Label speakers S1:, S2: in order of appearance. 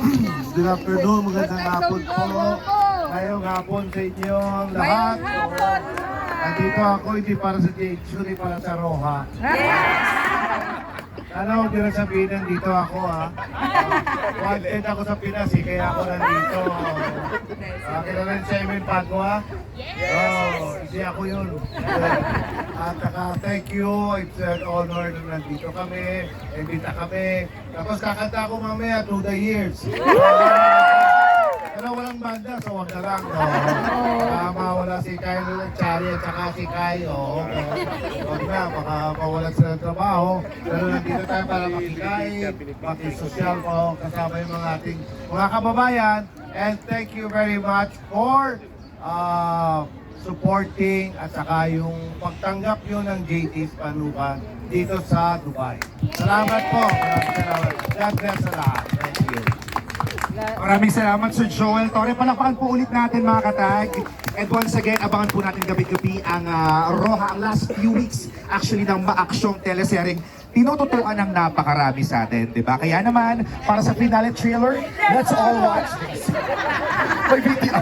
S1: Good afternoon, magandang hapon po. Ngayong hapon sa inyong lahat. Nandito ako hindi para sa JX, kundi para sa Roha. Ano, huwag nyo na sabihin nandito ako ha. Wanted ako sa Pinas kaya ako nandito. Kilala niyo si Emin Padua? Hindi ako yun. At thank you, it's an honor na nandito kami, nandito kami. Tapos kakanta ako mamaya through the years. Pero walang banda, so wag na lang. Mawala si Kyle Chari at saka si Kai. Wag na, baka mawalan sila ng trabaho. Pero nandito tayo para makikain, makisosyal po, kasama yung mga ating mga kababayan. And thank you very much for supporting at saka yung pagtanggap nyo ng JT's Panukan dito sa Dubai. Salamat po. Maraming salamat. God bless sa lahat. Thank you.
S2: Maraming salamat Sir Joel Torre. Palakpakan po ulit natin mga katag. And once again, abangan po natin gabi-gabi ang Roha, ang last few weeks actually ng maaksyong teleserye. Tinututuan ng napakarami sa atin, di ba? Kaya naman, para sa finale thriller, let's all watch this. May video.